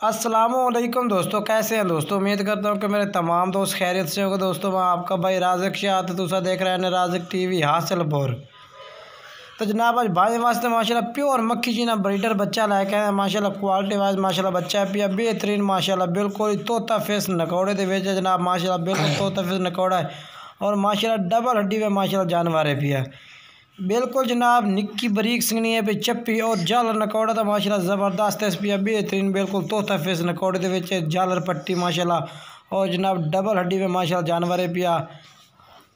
अस्सलामुअलैकुम दोस्तों, कैसे हैं दोस्तों। उम्मीद करता हूँ कि मेरे तमाम दोस्त खैरियत से होंगे। दोस्तों मैं आपका भाई राज़िक शाह तुसा देख रहे हैं राज़िक टीवी हासिलपुर। तो जनाब आज भाई वास्ते माशाल्लाह प्योर मक्खी चीना ब्रीडर बच्चा लेके आए माशाल्लाह। क्वालिटी वाइज माशाल्लाह बच्चा पिया बेहतरीन माशाल्लाह, बिल्कुल तोता फेस नकौड़े दे विच जनाब माशाल्लाह, बिल्कुल तोता फेस नकौड़ा है और माशाल्लाह डबल हड्डी में माशाल्लाह जानवर है पिया बिल्कुल जनाब। निक्की बरीक सिंगनी है पे चप्पी और जालर नकौड़ा तो माशाल्लाह ज़बरदस्त है पिया बेहतरीन, बिल्कुल तोता फेस नकौड़े दे विच जालर पट्टी माशाल्लाह और जनाब डबल हड्डी में माशाल्लाह जानवर है पिया।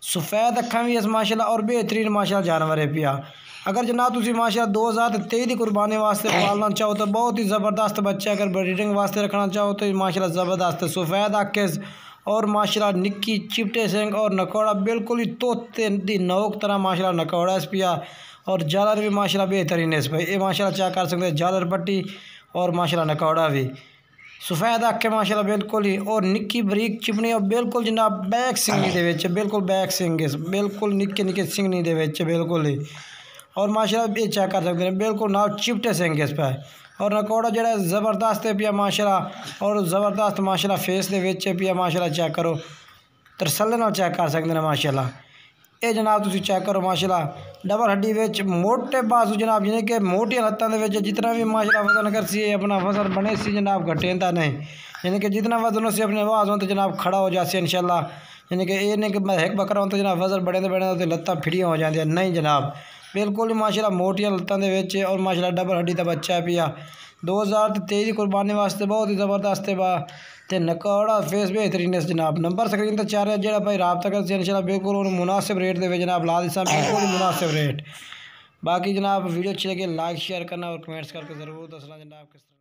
सफ़ेद अखा भी है माशाल्लाह और बेहतरीन माशाल्लाह जानवर है पिया। अगर जनाब तुसी माशाल्लाह 2023 की कुर्बानी वास्ते पालना चाहो तो बहुत ही ज़बरदस्त बच्चा, अगर ब्रीडिंग वास्ते रखना चाहो तो माशाल्लाह ज़बरदस्त है। सफ़ेद आँखें और माशाल्लाह निक्की चिपटे सिंग और नकौड़ा बिल्कुल ही तोते दी नोक तरह माशाल्लाह नकौड़ा इस पिया और जालर भी माशाल्लाह बेहतरीन है इस भाई। ये माशाल्लाह चेक कर सकते हैं जालर पट्टी और माशाल्लाह नकौड़ा भी। सफ़ेद आँखें माशाल्लाह बिल्कुल ही और निक्की बरीक चिपनी और बिल्कुल जनाब बैक सिंगनी दे विच बिल्कुल बैक सिंग बिल्कुल निक्के निक्के सिंगनी दे विच बिल्कुल ही और माशाल्लाह ये चेक कर सकते हैं बिल्कुल नाल चिपटे सिंग इस पे और नकौड़ा जड़ा ज़बरदस्त है पिया माशाल्लाह और ज़बरदस्त माशाल्लाह फेस दे विच पिया माशाल्लाह। चेक करो तरसले नाल चेक कर सकते हैं माशाल्लाह। ये जनाब तुसी चेक करो माशाल्लाह डबल हड्डी विच मोटे बाजू जनाब, यानी कि मोटियां लत्तां दे विच जितना भी माशाल्लाह वजन कर सी अपना वजन बने सी जनाब घटेंदा नहीं, यानी कि जितना वजन हो सी अपने आवाज़ हो तो जनाब खड़ा हो जासी इंशाल्लाह। यानी कि ये नहीं कि मैं एक बकरा हूँ तो जनाब वजन बढ़े तो लत्तां फिड़ियां हो जाती नहीं जनाब, बिल्कुल ही माशाल्लाह मोटियां लत्तां दे विच और माशाल्लाह डबल हड्डी दा बच्चा है पिया। 2023 की कुर्बानी वास्ते बहुत ही ज़बरदस्त है ते नकौड़ा फेस बेहतरीन है जनाब। नंबर स्क्रीन पर चार है जो भाई रब्ता कर इंशाल्लाह बिल्कुल मुनासिब रेट दे जनाब ला दिसा बिल्कुल ही मुनासिब रेट। बाकी जनाब वीडियो अच्छी लगी लाइक शेयर करना और कमेंट्स करके ज़रूर दसना जनाब किस तरह।